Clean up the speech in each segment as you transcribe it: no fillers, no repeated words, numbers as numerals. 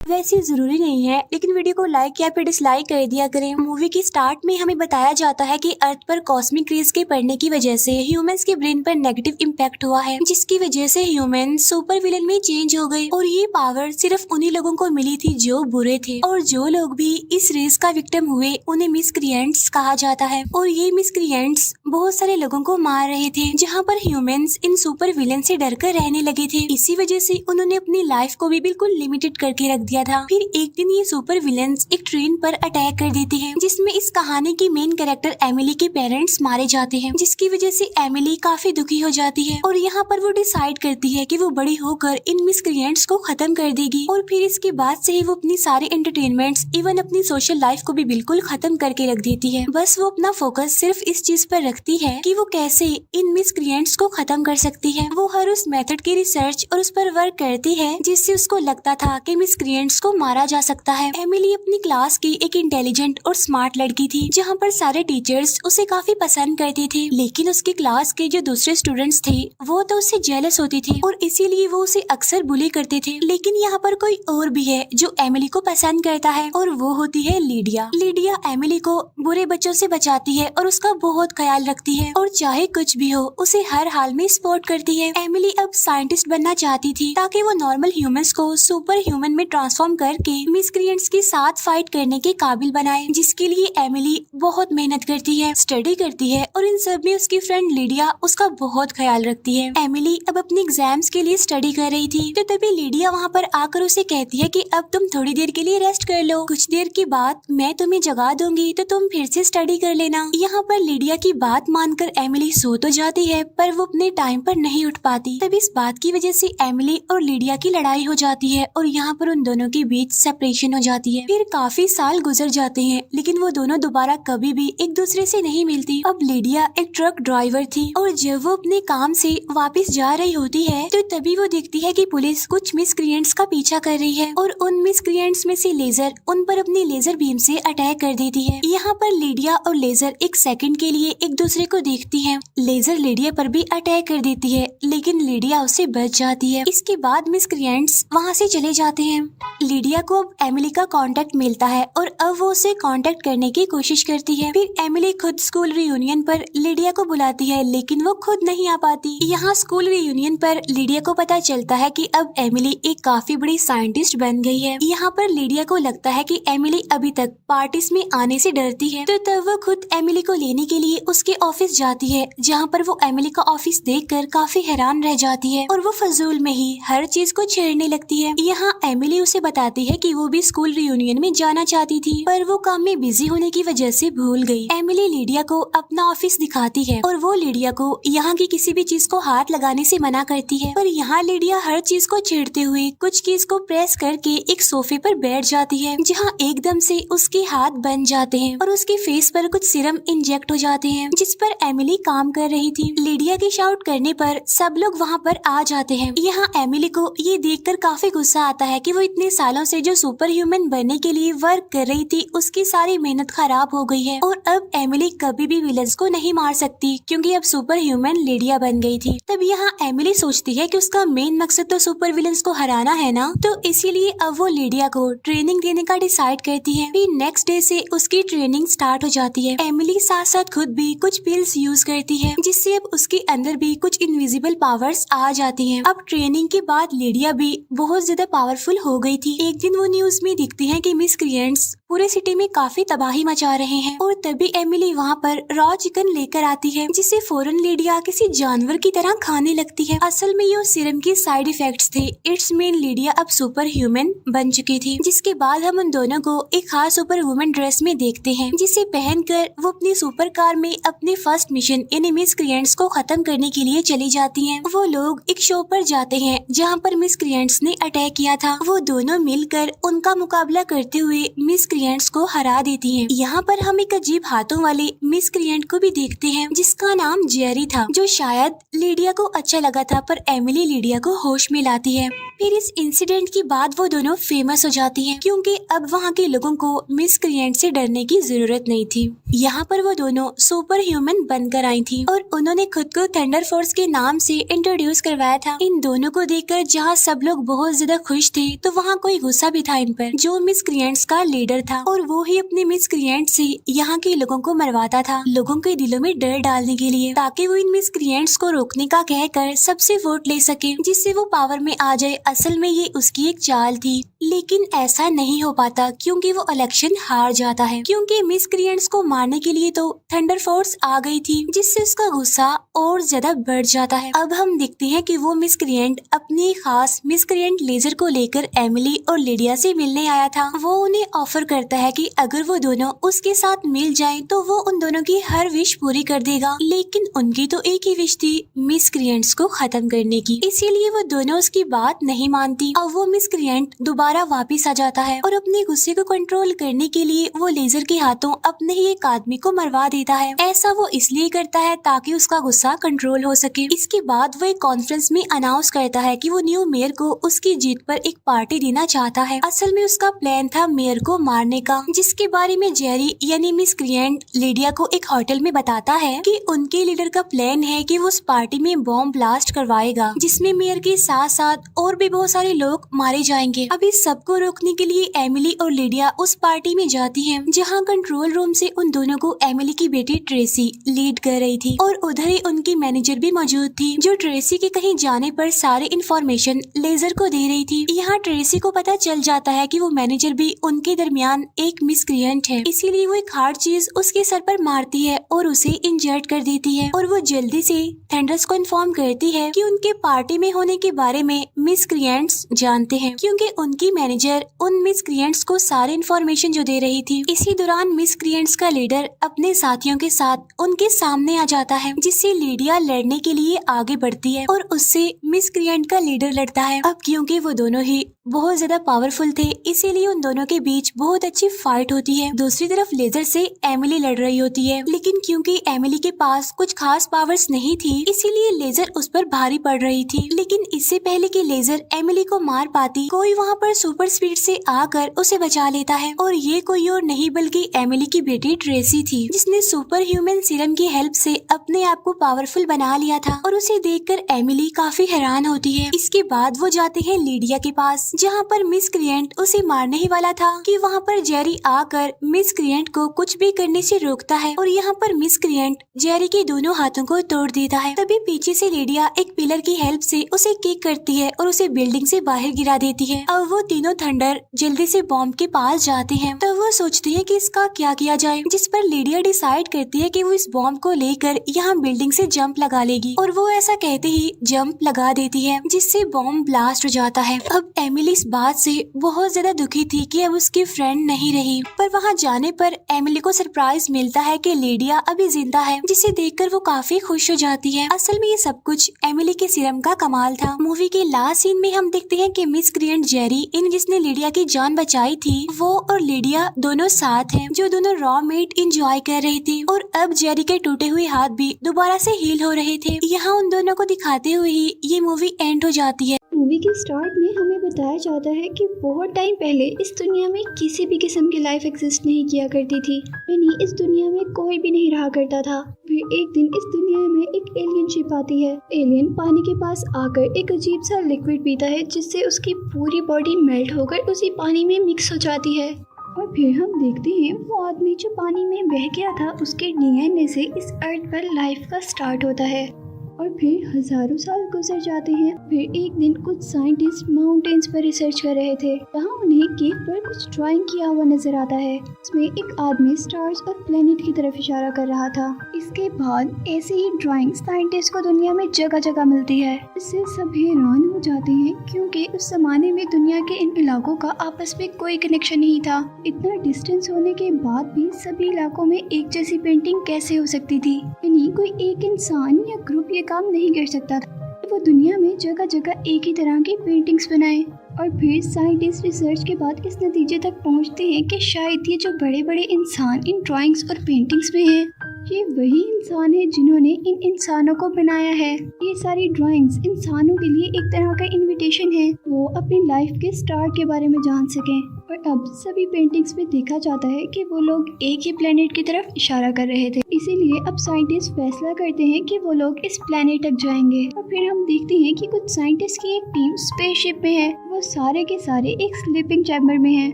वैसे जरूरी नहीं है, लेकिन वीडियो को लाइक या फिर डिसलाइक कर दिया करें। मूवी के स्टार्ट में हमें बताया जाता है कि अर्थ पर कॉस्मिक रेज के पड़ने की वजह से ह्यूमंस के ब्रेन पर नेगेटिव इम्पैक्ट हुआ है, जिसकी वजह से ह्यूमन सुपर विलन में चेंज हो गए। और ये पावर सिर्फ उन्हीं लोगों को मिली थी जो बुरे थे, और जो लोग भी इस रेस का विक्टिम हुए उन्हें मिसक्रिएंट्स कहा जाता है। और ये मिसक्रिएंट्स बहुत सारे लोगों को मार रहे थे, जहाँ पर ह्यूमंस इन सुपर विलन से डरकर रहने लगे थे। इसी वजह से उन्होंने अपनी लाइफ को भी बिल्कुल लिमिटेड करके रख दिया था। फिर एक दिन ये सुपर विलन्स एक ट्रेन पर अटैक कर देते हैं, जिसमें इस कहानी की मेन कैरेक्टर एमिली के पेरेंट्स मारे जाते हैं, जिसकी वजह से एमिली काफी दुखी हो जाती है। और यहाँ पर वो डिसाइड करती है कि वो बड़ी होकर इन मिसक्रिएंट्स को खत्म कर देगी। और फिर इसके बाद से ही वो अपनी सारी एंटरटेनमेंट्स इवन अपनी सोशल लाइफ को भी बिल्कुल खत्म करके रख देती है। बस वो अपना फोकस सिर्फ इस चीज पर रखती है कि वो कैसे इन मिसक्रिएंट्स को खत्म कर सकती है। वो हर उस मेथड की रिसर्च और उस पर वर्क करती है जिससे उसको लगता था कि मिसक्रिएंट्स को मारा जा सकता है। एमिली अपनी क्लास की एक इंटेलिजेंट और स्मार्ट लड़की थी, जहाँ पर सारे टीचर्स उसे काफी पसंद करते थे। लेकिन उसकी क्लास के जो दूसरे स्टूडेंट्स थे वो तो उससे जेलस होती थी और इसीलिए वो उसे अक्सर बुली करते थे। लेकिन यहाँ पर कोई और भी है जो एमिली को पसंद करता है, और वो होती है लीडिया। लीडिया एमिली को बुरे बच्चों से बचाती है और उसका बहुत ख्याल रखती है, और चाहे कुछ भी हो उसे हर हाल में सपोर्ट करती है। एमिली अब साइंटिस्ट बनना चाहती थी ताकि वो नॉर्मल ह्यूमंस को सुपर ह्यूमन में ट्रांसफॉर्म करके मिसक्रिएंट्स के साथ फाइट करने के काबिल बनाए, जिसके लिए एमिली बहुत मेहनत करती है, स्टडी करती है, और इन सब में उसकी फ्रेंड लीडिया उसका बहुत ख्याल रखती है। एमिली अब अपने एग्जाम्स के लिए स्टडी कर रही थी, तो तभी लीडिया वहाँ पर आकर उसे कहती है कि अब तुम थोड़ी देर के लिए रेस्ट कर लो, कुछ देर के बाद मैं तुम्हें जगा दूंगी तो तुम फिर से स्टडी कर लेना। यहाँ पर लीडिया की बात मानकर एमिली सो तो जाती है, पर वो अपने टाइम पर नहीं उठ पाती। तब इस बात की वजह से एमिली और लीडिया की लड़ाई हो जाती है, और यहाँ पर उन दोनों के बीच सेपरेशन हो जाती है। फिर काफी साल गुजर जाते हैं, लेकिन वो दोनों दोबारा कभी भी एक दूसरे से नहीं मिलती। अब लीडिया एक ट्रक ड्राइवर थी, और जब वो अपने काम से वापस जा रही होती है तो तभी वो देखती है कि पुलिस कुछ मिसक्रिएंट्स का पीछा कर रही है, और उन मिसक्रिएंट्स में से लेजर उन पर अपनी लेजर बीम से अटैक कर देती है। यहाँ पर लीडिया और लेजर एक सेकंड के लिए एक दूसरे को देखती हैं। लेजर लीडिया पर भी अटैक कर देती है, लेकिन लीडिया उससे बच जाती है। इसके बाद मिसक्रिएंट्स वहाँ से चले जाते हैं। लीडिया को अब एमिली का कांटेक्ट मिलता है, और अब वो उसे कांटेक्ट करने की कोशिश करती है। फिर एमिली खुद स्कूल रियूनियन पर लीडिया को बुलाती है, लेकिन वो खुद नहीं आ पाती। यहाँ स्कूल रियूनियन पर लीडिया को पता चलता है कि अब एमिली एक काफी बड़ी साइंटिस्ट बन गई है। यहाँ पर लीडिया को लगता है कि एमिली अभी तक पार्टीज में आने से डरती है, तो तब वो खुद एमिली को लेने के लिए उसके ऑफिस जाती है, जहाँ पर वो एमिली का ऑफिस देखकर काफी हैरान रह जाती है, और वो फजूल में ही हर चीज को छेड़ने लगती है। यहाँ एमिली उसे बताती है कि वो भी स्कूल रियूनियन में जाना चाहती थी, पर वो काम में बिजी होने की वजह से भूल गई। एमिली लीडिया को अपना ऑफिस दिखाती है, और वो लीडिया को यहाँ की किसी भी चीज को हाथ लगाने से मना करती है, पर यहाँ लीडिया हर चीज को छेड़ते हुए कुछ चीज को प्रेस करके एक सोफे पर बैठ जाती है, जहाँ एकदम से उसके हाथ बन जाते हैं और उसके फेस पर कुछ सीरम इंजेक्ट हो जाते हैं, जिस पर एमिली काम कर रही थी। लीडिया के शाउट करने पर सब लोग वहाँ पर आ जाते हैं। यहाँ एमिली को ये देखकर काफी गुस्सा आता है कि वो इतने सालों से जो सुपर ह्यूमन बनने के लिए वर्क कर रही थी उसकी सारी मेहनत खराब हो गई है, और अब एमिली कभी भी विलन्स को नहीं मार सकती, क्योंकि अब सुपर ह्यूमन लीडिया बन गई थी। तब यहाँ एमिली सोचती है कि उसका मेन मकसद तो सुपर विलन्स को हराना है ना, तो इसीलिए अब वो लीडिया को ट्रेनिंग देने का डिसाइड करती है। फिर नेक्स्ट डे से उसकी ट्रेनिंग स्टार्ट हो जाती है। एमिली साथ साथ खुद भी कुछ पिल्स यूज करती है, जिससे अब उसके अंदर भी कुछ इनविजिबल पावर्स आ जाती हैं। अब ट्रेनिंग के बाद लीडिया भी बहुत ज्यादा पावरफुल हो गई थी। एक दिन वो न्यूज में दिखती है कि मिसक्रिएंट्स पूरे सिटी में काफी तबाही मचा रहे हैं, और तभी एमिली वहाँ पर रॉ चिकन लेकर आती है, जिसे फौरन लीडिया किसी जानवर की तरह खाने लगती है। असल में ये सिरम के साइड इफेक्ट्स थे। इट्स मीन लीडिया अब सुपर ह्यूमन बन चुकी थी। जिसके बाद हम उन दोनों को एक खास सुपर वुमन ड्रेस में देखते हैं, जिसे पहनकर वो अपनी सुपर कार में अपने फर्स्ट मिशन यानी मिसक्रिएंट्स को खत्म करने के लिए चली जाती हैं। वो लोग एक शो पर जाते हैं जहाँ पर मिसक्रिएंट्स ने अटैक किया था। वो दोनों मिलकर उनका मुकाबला करते हुए मिसक्रिएंट्स मिसक्रिएंट्स को हरा देती हैं। यहाँ पर हम एक अजीब हाथों वाले मिसक्रिएंट को भी देखते हैं जिसका नाम जेरी था, जो शायद लीडिया को अच्छा लगा था, पर एमिली लीडिया को होश में लाती है। फिर इस इंसिडेंट के बाद वो दोनों फेमस हो जाती हैं क्योंकि अब वहाँ के लोगों को मिसक्रिएंट से डरने की जरूरत नहीं थी। यहाँ पर वो दोनों सुपर ह्यूमन बनकर आई थी और उन्होंने खुद को थंडर फोर्स के नाम से इंट्रोड्यूस करवाया था। इन दोनों को देखकर जहाँ सब लोग बहुत ज्यादा खुश थे, तो वहाँ कोई गुस्सा भी था इन पर, जो मिसक्रिएंट्स का लीडर था, और वो ही अपने मिसक्रिएंट से यहाँ के लोगों को मरवाता था, लोगों के दिलों में डर डालने के लिए, ताकि वो इन मिसक्रिएंट्स को रोकने का कहकर सबसे वोट ले सके, जिससे वो पावर में आ जाए। असल में ये उसकी एक चाल थी, लेकिन ऐसा नहीं हो पाता क्योंकि वो इलेक्शन हार जाता है, क्योंकि मिसक्रिएंट्स को मारने के लिए तो थंडर फोर्स आ गई थी, जिससे उसका गुस्सा और ज्यादा बढ़ जाता है। अब हम देखते हैं कि वो मिसक्रिएंट अपनी खास मिसक्रिएंट लेजर को लेकर एमिली और लीडिया से मिलने आया था। वो उन्हें ऑफर करता है कि अगर वो दोनों उसके साथ मिल जाएं तो वो उन दोनों की हर विश पूरी कर देगा, लेकिन उनकी तो एक ही विश थी, मिसक्रिएंट्स को खत्म करने की। इसीलिए वो दोनों उसकी बात नहीं मानती। अब वो मिसक्रिएंट दोबारा वापिस आ जाता है और अपने गुस्से को कंट्रोल करने के लिए वो लेजर के हाथों अपने ही एक आदमी को मरवा देता है। ऐसा वो इसलिए करता है ताकि उसका गुस्सा कंट्रोल हो सके। इसके बाद वो एक कॉन्फ्रेंस में अनाउंस करता है कि वो न्यू मेयर को उसकी जीत पर एक पार्टी देना चाहता है। असल में उसका प्लान था मेयर को मारने का, जिसके बारे में जेरी यानी मिसक्रिएंट लीडिया को एक होटल में बताता है कि उनके लीडर का प्लान है कि वो उस पार्टी में बॉम्ब ब्लास्ट करवाएगा, जिसमें मेयर के साथ साथ और भी बहुत सारे लोग मारे जाएंगे। अब इस सबको रोकने के लिए एमिली और लीडिया उस पार्टी में जाती हैं, जहां कंट्रोल रूम से उन दोनों को एमिली की बेटी ट्रेसी लीड कर रही थी, और उधर ही उनकी मैनेजर भी मौजूद थी, जो ट्रेसी के कहीं जाने पर सारे इन्फॉर्मेशन लेजर को दे रही थी। यहाँ ट्रेसी को पता चल जाता है कि वो मैनेजर भी उनके दरमियान एक मिसक्रिएंट है, इसीलिए वो एक हार्ड चीज उसके सर पर मारती है और उसे इंजर्ड कर देती है, और वो जल्दी से थंडर्स को इन्फॉर्म करती है कि उनके पार्टी में होने के बारे में मिसक्रिएंट्स जानते हैं, क्योंकि उनकी मैनेजर उन मिसक्रिएंट्स को सारे इन्फॉर्मेशन जो दे रही थी। इसी दौरान मिसक्रिएंट्स का लीडर अपने साथियों के साथ उनके सामने आ जाता है, जिससे लीडिया लड़ने के लिए आगे बढ़ती है और उससे मिसक्रिएंट का लीडर लड़ता है। अब क्योंकि वो दोनों ही बहुत ज्यादा पावरफुल थे, इसीलिए उन दोनों के बीच बहुत अच्छी फाइट होती है। दूसरी तरफ लेजर से एमिली लड़ रही होती है, लेकिन क्योंकि एमिली के पास कुछ खास पावर्स नहीं थी, इसीलिए लेजर उस पर भारी पड़ रही थी। लेकिन इससे पहले कि लेजर एमिली को मार पाती, कोई वहाँ पर सुपर स्पीड से आकर उसे बचा लेता है, और ये कोई और नहीं बल्कि एमिली की बेटी ट्रेसी थी, जिसने सुपर ह्यूमन सीरम की हेल्प से अपने आप को पावरफुल बना लिया था, और उसे देखकर एमिली काफी हैरान होती है। इसके बाद वो जाते हैं लीडिया के पास, जहाँ पर मिसक्रिएंट उसे मारने ही वाला था कि वहाँ पर जेरी आकर मिसक्रिएंट को कुछ भी करने से रोकता है, और यहाँ पर मिसक्रिएंट जेरी के दोनों हाथों को तोड़ देता है। तभी पीछे से लीडिया एक पिलर की हेल्प से उसे किक करती है और उसे बिल्डिंग से बाहर गिरा देती है। अब वो तीनों थंडर जल्दी से बॉम्ब के पास जाते हैं। तब वो सोचते हैं कि इसका क्या किया जाए, जिस पर लीडिया डिसाइड करती है कि वो इस बॉम्ब को लेकर यहाँ बिल्डिंग से जंप लगा लेगी, और वो ऐसा कहते ही जंप लगा देती है, जिससे बॉम्ब ब्लास्ट हो जाता है। अब एमिली इस बात से बहुत ज्यादा दुखी थी कि अब उसकी फ्रेंड नहीं रही, पर वहाँ जाने पर एमिली को सरप्राइज मिलता है कि लीडिया अभी जिंदा है, जिसे देखकर वो काफी खुश हो जाती है। असल में ये सब कुछ एमिली के सीरम का कमाल था। मूवी के लास्ट सीन में हम देखते हैं कि मिसक्रिएंट जेरी, इन जिसने लीडिया की जान बचाई थी, वो और लीडिया दोनों साथ हैं, जो दोनों रॉ मीट इंजॉय कर रहे थे, और अब जेरी के टूटे हुए हाथ भी दोबारा से हील हो रहे थे। यहाँ उन दोनों को दिखाते हुए ही ये मूवी एंड हो जाती है। मूवी के स्टार्ट में हमें बताया जाता है कि बहुत टाइम पहले इस दुनिया में किसी भी किस्म की लाइफ एग्जिस्ट नहीं किया करती थी, यानी इस दुनिया में कोई भी नहीं रहा करता था। फिर एक दिन इस दुनिया में एक एलियन शिप आती है। एलियन पानी के पास आकर एक अजीब सा लिक्विड पीता है, जिससे उसकी पूरी बॉडी मेल्ट होकर उसी पानी में मिक्स हो जाती है, और फिर हम देखते हैं वो आदमी जो पानी में बह गया था, उसके डीएनए से इस अर्थ पर लाइफ का स्टार्ट होता है। और फिर हजारों साल गुजर जाते हैं। फिर एक दिन कुछ साइंटिस्ट माउंटेन्स पर रिसर्च कर रहे थे, जहाँ उन्हें केक पर कुछ ड्राइंग किया हुआ नजर आता है। इसमें एक आदमी स्टार्स और प्लेनेट की तरफ इशारा कर रहा था। इसके बाद ऐसे ही ड्राइंग साइंटिस्ट को दुनिया में जगह जगह मिलती है। इससे सब हैरान हो जाते हैं, क्योंकि उस जमाने में दुनिया के इन इलाकों का आपस में कोई कनेक्शन नहीं था। इतना डिस्टेंस होने के बाद भी सभी इलाकों में एक जैसी पेंटिंग कैसे हो सकती थी, यानी कोई एक इंसान या ग्रुप ये काम नहीं कर सकता था। वो दुनिया में जगह जगह एक ही तरह की पेंटिंग्स बनाए। और फिर साइंटिस्ट रिसर्च के बाद इस नतीजे तक पहुंचते हैं कि शायद ये जो बड़े बड़े इंसान इन ड्राइंग्स और पेंटिंग्स में हैं, ये वही इंसान है जिन्होंने इन इंसानों को बनाया है। ये सारी ड्राइंग्स इंसानों के लिए एक तरह का इनविटेशन है, वो अपनी लाइफ के स्टार्ट के बारे में जान सकें। और अब सभी पेंटिंग्स में देखा जाता है कि वो लोग एक ही प्लेनेट की तरफ इशारा कर रहे थे, इसीलिए अब साइंटिस्ट फैसला करते हैं कि वो लोग इस प्लेनेट तक जाएंगे। और फिर हम देखते हैं कि कुछ साइंटिस्ट की एक टीम स्पेसशिप में है, वो सारे के सारे एक स्लीपिंग चैम्बर में हैं,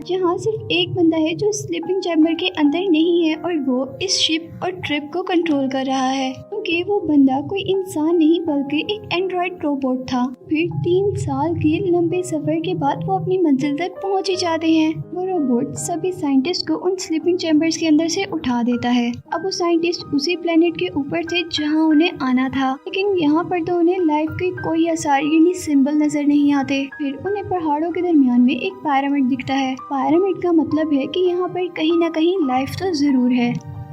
जहाँ सिर्फ एक बंदा है जो स्लीपिंग चैम्बर के अंदर नहीं है और वो इस शिप और ट्रिप को कंट्रोल कर रहा है, क्योंकि वो बंदा कोई इंसान नहीं बल्कि एक एंड्रॉइड रोबोट था। फिर 3 साल के लंबे सफर के बाद वो अपनी मंजिल तक पहुंच ही जाते हैं। वो रोबोट सभी साइंटिस्ट को उन स्लीपिंग चैम्बर्स के अंदर से उठा देता है। अब वो साइंटिस्ट उसी प्लेनेट के ऊपर थे जहां उन्हें आना था, लेकिन यहाँ पर तो उन्हें लाइफ के कोई आसार यानी सिंबल नजर नहीं आते। फिर उन्हें पहाड़ों के दरमियान में एक पिरामिड दिखता है। पिरामिड का मतलब है कि यहाँ पर कहीं न कहीं लाइफ तो जरूर है।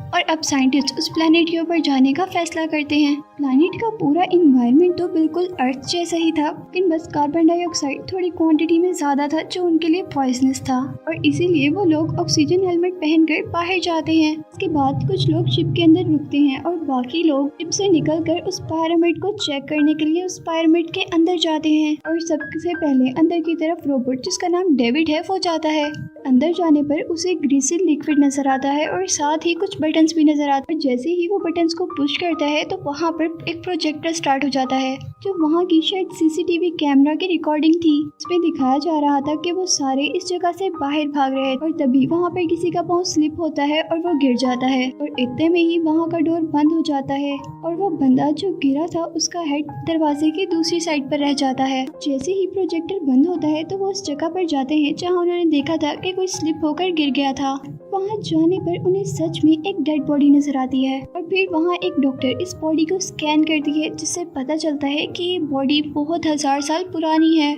और अब साइंटिस्ट उस प्लेनेट के ऊपर जाने का फैसला करते हैं। प्लेनेट का पूरा इन्वायरमेंट तो बिल्कुल अर्थ जैसा ही था, लेकिन बस कार्बन डाइऑक्साइड थोड़ी क्वांटिटी में ज्यादा था जो उनके लिए पॉइजनस था, और इसीलिए वो लोग ऑक्सीजन हेलमेट पहनकर बाहर जाते हैं। इसके बाद कुछ लोग शिप के अंदर रुकते हैं और बाकी लोग शिप से निकलकर उस पिरामिड को चेक करने के लिए उस पिरामिड के अंदर जाते हैं। और सबसे पहले अंदर की तरफ रोबोट, जिसका नाम डेविड है, वो जाता है। अंदर जाने पर उसे ग्रीसी लिक्विड नजर आता है और साथ ही कुछ बटन्स भी नजर आते हैं। जैसे ही वो बटन्स को पुश करता है तो वहाँ पर एक प्रोजेक्टर स्टार्ट हो जाता है, जो वहाँ की शायद सीसीटीवी कैमरा की रिकॉर्डिंग थी। इसमें दिखाया जा रहा था कि वो सारे इस जगह से बाहर भाग रहे हैं, और तभी वहाँ पर किसी का पाँव स्लिप होता है और वो गिर जाता है, और इतने में ही वहाँ का डोर बंद हो जाता है और वो बंदा जो गिरा था उसका हेड दरवाजे की दूसरी साइड पर रह जाता है। जैसे ही प्रोजेक्टर बंद होता है तो वो उस जगह पर जाते हैं जहाँ उन्होंने देखा था कि कोई स्लिप होकर गिर गया था। वहाँ जाने पर उन्हें सच में एक डेड बॉडी नजर आती है, और फिर वहाँ एक डॉक्टर इस बॉडी को स्कैन करती है, जिससे पता चलता है कि ये बॉडी बहुत 1000 साल पुरानी है।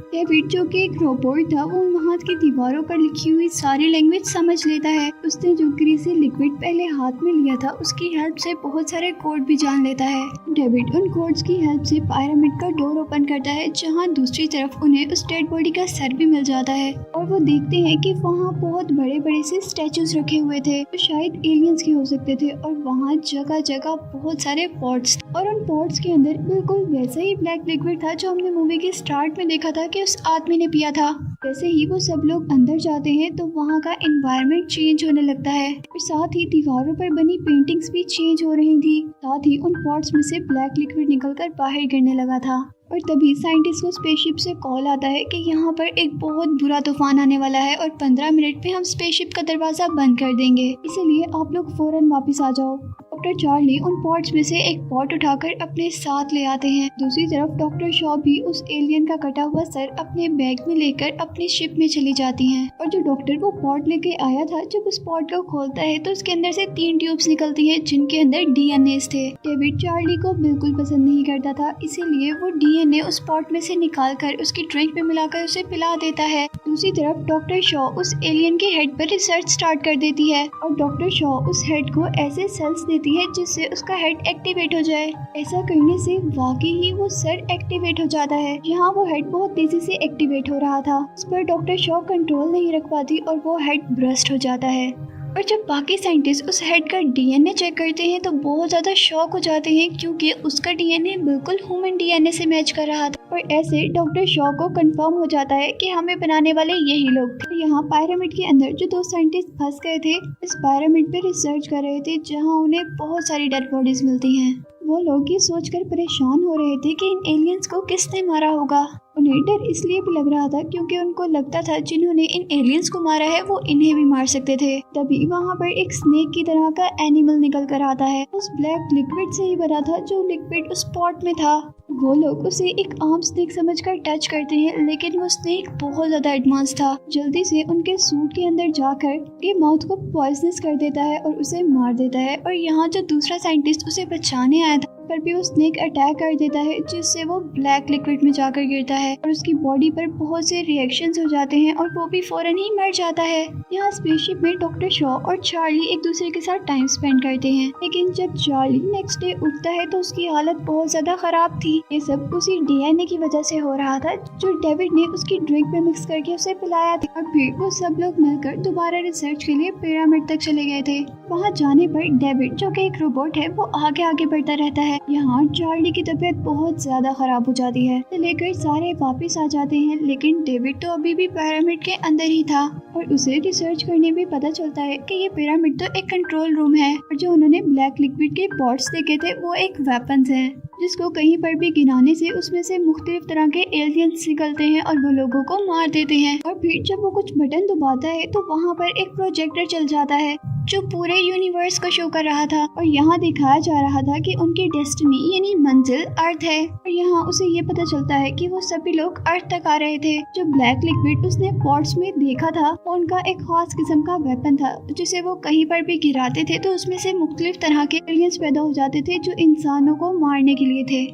डेविड, जो कि एक रोबोट था, वो वहाँ की दीवारों पर लिखी हुई सारी लैंग्वेज समझ लेता है। उसने जो ग्रीसी लिक्विड पहले हाथ में लिया था उसकी हेल्प से बहुत सारे कोड भी जान लेता है। डेविड उन कोड्स की हेल्प से पिरामिड का डोर ओपन करता है, जहाँ दूसरी तरफ उन्हें उस डेड बॉडी का सर भी मिल जाता है, और वो देखते हैं कि वहाँ बहुत बड़े बड़े से स्टैचूज रखे हुए थे, तो शायद एलियंस के हो सकते थे। और वहाँ जगह जगह बहुत सारे पॉट्स, और उन पॉट्स के अंदर बिल्कुल वैसा ही ब्लैक लिक्विड था जो हमने मूवी के स्टार्ट में देखा था कि उस आदमी ने पिया था। जैसे ही वो सब लोग अंदर जाते हैं तो वहाँ का एनवायरनमेंट चेंज होने लगता है, और साथ ही दीवारों पर बनी पेंटिंग्स भी चेंज हो रही थी। साथ ही उन पॉट्स में से ब्लैक लिक्विड निकलकर बाहर गिरने लगा था। और तभी साइंटिस्ट को स्पेसशिप से कॉल आता है कि यहाँ पर एक बहुत बुरा तूफान आने वाला है और 15 मिनट में हम स्पेसशिप का दरवाजा बंद कर देंगे, इसलिए आप लोग फौरन वापस आ जाओ। डॉक्टर चार्ली उन पॉट्स में से एक पॉट उठाकर अपने साथ ले आते हैं। दूसरी तरफ डॉक्टर शॉ भी उस एलियन का कटा हुआ सर अपने बैग में लेकर अपनी शिप में चली जाती हैं। और जो डॉक्टर वो पॉट लेके आया था, जब उस पॉट को खोलता है तो उसके अंदर से 3 ट्यूब्स निकलती हैं जिनके अंदर डीएनए थे। डेविड चार्ली को बिल्कुल पसंद नहीं करता था, इसीलिए वो डीएनए उस पॉट में से निकाल कर उसकी ड्रिंक में मिलाकर उसे पिला देता है। दूसरी तरफ डॉक्टर शॉ उस एलियन के हेड पर रिसर्च स्टार्ट कर देती है, और डॉक्टर शॉ उस हेड को ऐसे सेल्स देती है जिससे उसका हेड एक्टिवेट हो जाए। ऐसा करने से वाकई ही वो सर एक्टिवेट हो जाता है। यहाँ वो हेड बहुत तेजी से एक्टिवेट हो रहा था, इस पर डॉक्टर शॉ कंट्रोल नहीं रख पाती और वो हेड ब्रस्ट हो जाता है। और जब बाकी साइंटिस्ट उस हेड का डीएनए चेक करते हैं तो बहुत ज़्यादा शॉक हो जाते हैं, क्योंकि उसका डीएनए बिल्कुल ह्यूमन डीएनए से मैच कर रहा था। और ऐसे डॉक्टर शॉ को कंफर्म हो जाता है कि हमें बनाने वाले यही लोग थे। यहाँ पिरामिड के अंदर जो 2 साइंटिस्ट फंस गए थे, इस पिरामिड पे रिसर्च कर रहे थे, जहाँ उन्हें बहुत सारी डेड बॉडीज मिलती हैं। वो लोग ये सोचकर परेशान हो रहे थे कि इन एलियंस को किसने मारा होगा। उन्हें डर इसलिए भी लग रहा था क्योंकि उनको लगता था जिन्होंने इन एलियंस को मारा है वो इन्हें भी मार सकते थे। तभी वहाँ पर एक स्नेक की तरह का एनिमल निकल कर आता है, उस ब्लैक लिक्विड से ही बना था जो लिक्विड उस पॉट में था। वो लोग उसे एक आम स्नेक समझकर टच करते हैं, लेकिन वो स्नेक बहुत ज्यादा एडवांस था। जल्दी से उनके सूट के अंदर जाकर के माउथ को पॉइजनस कर देता है और उसे मार देता है। और यहाँ जो दूसरा साइंटिस्ट उसे बचाने आया था पर भी वो स्नेक अटैक कर देता है, जिससे वो ब्लैक लिक्विड में जाकर गिरता है और उसकी बॉडी पर बहुत से रिएक्शंस हो जाते हैं और वो भी फौरन ही मर जाता है। यहाँ स्पेसशिप में डॉक्टर शॉ और चार्ली एक दूसरे के साथ टाइम स्पेंड करते हैं, लेकिन जब चार्ली नेक्स्ट डे उठता है तो उसकी हालत बहुत ज्यादा खराब थी। ये सब उसी डीएनए की वजह से हो रहा था जो डेविड ने उसकी ड्रिंक में मिक्स करके उसे पिलाया था। और फिर वो सब लोग मिलकर दोबारा रिसर्च के लिए पिरामिड तक चले गए थे। वहाँ जाने पर डेविड, जो कि एक रोबोट है, वो आगे आगे बढ़ता रहता है। यहाँ चार्ली की तबीयत बहुत ज्यादा खराब हो जाती है, तो लेकर सारे वापस आ जाते हैं, लेकिन डेविड तो अभी भी पिरामिड के अंदर ही था और उसे रिसर्च करने में पता चलता है कि ये पिरामिड तो एक कंट्रोल रूम है और जो उन्होंने ब्लैक लिक्विड के पॉट्स देखे थे वो एक वेपन्स है, जिसको कहीं पर भी गिराने से उसमें से मुख्तलिफ तरह के एलियंस निकलते हैं और वो लोगों को मार देते हैं। और फिर जब वो कुछ बटन दबाता है तो वहाँ पर एक प्रोजेक्टर चल जाता है जो पूरे यूनिवर्स को शो कर रहा था और यहाँ दिखाया जा रहा था कि उनकी डेस्टिनी यानी मंजिल अर्थ है। और यहाँ उसे ये पता चलता है कि वो सभी लोग अर्थ तक आ रहे थे। जो ब्लैक लिक्विड उसने पॉट्स में देखा था वो उनका एक खास किस्म का वेपन था, जिसे वो कहीं पर भी गिराते थे तो उसमें से मुख्तलिफ तरह के एलियंस पैदा हो जाते थे जो इंसानों को मारने के लिए थे।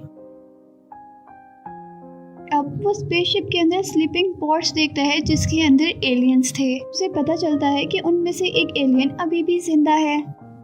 अब वो स्पेसशिप के अंदर स्लीपिंग पॉड्स देखता है जिसके अंदर एलियंस थे। उसे पता चलता है कि उनमें से एक एलियन अभी भी जिंदा है।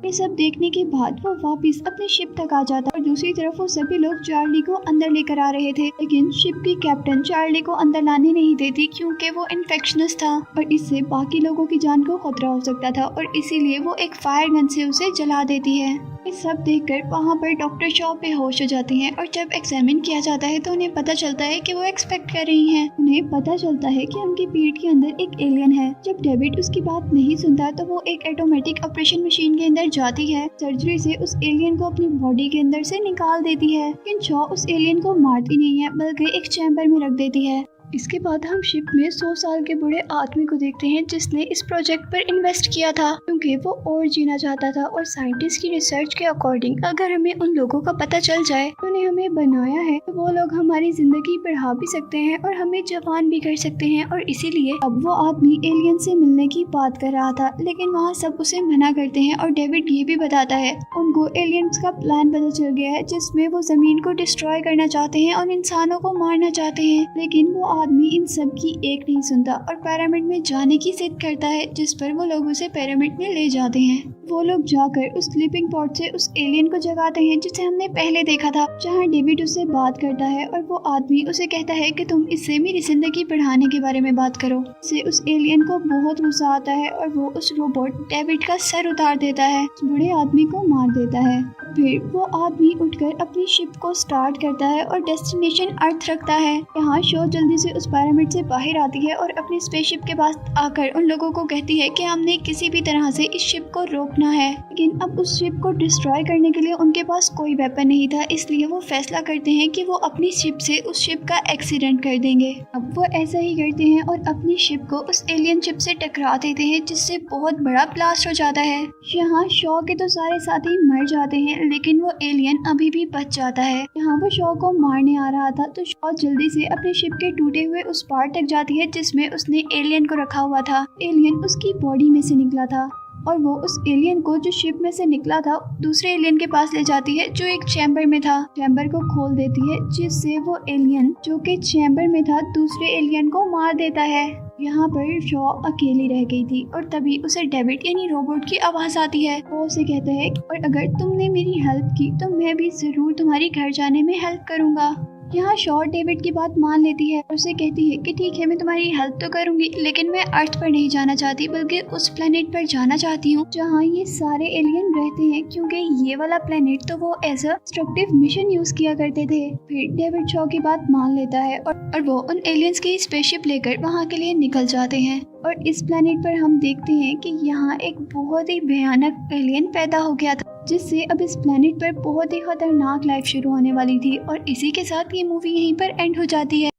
ये सब देखने के बाद वो वापस अपने शिप तक आ जाता और दूसरी तरफ वो सभी लोग चार्ली को अंदर लेकर आ रहे थे, लेकिन शिप की कैप्टन चार्ली को अंदर लाने नहीं देती क्योंकि वो इन्फेक्शनस था और इससे बाकी लोगों की जान को खतरा हो सकता था और इसीलिए वो एक फायर गन से उसे जला देती है। ये सब देखकर वहाँ पर डॉक्टर शॉ बेहोश हो जाती हैं और जब एग्जामिन किया जाता है तो उन्हें पता चलता है कि वो एक्सपेक्ट कर रही हैं। उन्हें पता चलता है कि उनकी पीठ के अंदर एक एलियन है। जब डेविड उसकी बात नहीं सुनता तो वो एक ऑटोमेटिक ऑपरेशन मशीन के अंदर जाती है, सर्जरी से उस एलियन को अपनी बॉडी के अंदर से निकाल देती है, लेकिन शॉ उस एलियन को मारती नहीं है बल्कि एक चैम्बर में रख देती है। इसके बाद हम शिप में 100 साल के बूढ़े आदमी को देखते हैं जिसने इस प्रोजेक्ट पर इन्वेस्ट किया था क्योंकि वो और जीना चाहता था और साइंटिस्ट की रिसर्च के अकॉर्डिंग अगर हमें उन लोगों का पता चल जाए तो उन्हें हमें बनाया है तो वो लोग हमारी जिंदगी बढ़ा भी सकते हैं और हमें जवान भी कर सकते हैं। और इसीलिए अब वो आदमी एलियन से मिलने की बात कर रहा था, लेकिन वहाँ सब उसे मना करते हैं और डेविड ये भी बताता है उनको एलियंस का प्लान पता चल गया है जिसमें वो जमीन को डिस्ट्रॉय करना चाहते हैं और इंसानों को मारना चाहते हैं। लेकिन वो आदमी इन सब की एक नहीं सुनता और पिरामिड में जाने की जिद करता है, जिस पर वो लोग उसे पिरामिड में ले जाते हैं। वो लोग जाकर उस स्लीपिंग पॉड से उस एलियन को जगाते हैं जिसे हमने पहले देखा था, जहाँ डेविड उससे बात करता है और वो आदमी उसे कहता है कि तुम इससे मेरी जिंदगी बढ़ाने के बारे में बात करो। इससे उस एलियन को बहुत गुस्सा आता है और वो उस रोबोट डेविड का सर उतार देता है, उस बूढ़े आदमी को मार देता है। फिर वो आदमी उठकर अपनी शिप को स्टार्ट करता है और डेस्टिनेशन अर्थ रखता है। यहाँ शो जल्दी से उस पिरामिड से बाहर आती है और अपनी स्पेसशिप के पास आकर उन लोगों को कहती है कि हमने किसी भी तरह से इस शिप को रोकना है, लेकिन अब उस शिप को डिस्ट्रॉय करने के लिए उनके पास कोई वेपन नहीं था, इसलिए वो फैसला करते हैं कि वो अपनी शिप से उस शिप का एक्सीडेंट कर देंगे। अब वो ऐसा ही करते हैं और अपनी शिप को उस एलियन शिप से टकरा देते हैं जिससे बहुत बड़ा ब्लास्ट हो जाता है। यहाँ शो के तो सारे साथी मर जाते हैं, लेकिन वो एलियन अभी भी बच जाता है। यहाँ वो शो को मारने आ रहा था तो शो जल्दी से अपने शिप के टूटे हुए उस पार्ट तक जाती है जिसमें उसने एलियन को रखा हुआ था। एलियन उसकी बॉडी में से निकला था और वो उस एलियन को जो शिप में से निकला था दूसरे एलियन के पास ले जाती है जो एक चैम्बर में था। चैम्बर को खोल देती है जिससे वो एलियन जो कि चैम्बर में था दूसरे एलियन को मार देता है। यहाँ पर शॉ अकेली रह गई थी और तभी उसे डेविड यानी रोबोट की आवाज आती है। वो उसे कहता है और अगर तुमने मेरी हेल्प की तो मैं भी जरूर तुम्हारी घर जाने में हेल्प करूँगा। यहाँ शॉ डेविड की बात मान लेती है और उसे कहती है कि ठीक है मैं तुम्हारी हेल्प तो करूंगी, लेकिन मैं अर्थ पर नहीं जाना चाहती बल्कि उस प्लेनेट पर जाना चाहती हूँ जहाँ ये सारे एलियन रहते हैं, क्योंकि ये वाला प्लेनेट तो वो as a destructive mission use किया करते थे। फिर डेविड शॉ की बात मान लेता है और वो उन एलियंस की स्पेसशिप लेकर वहाँ के लिए निकल जाते हैं। और इस प्लेनेट पर हम देखते हैं कि यहाँ एक बहुत ही भयानक एलियन पैदा हो गया था, जिससे अब इस प्लेनेट पर बहुत ही खतरनाक लाइफ शुरू होने वाली थी। और इसी के साथ ये मूवी यहीं पर एंड हो जाती है।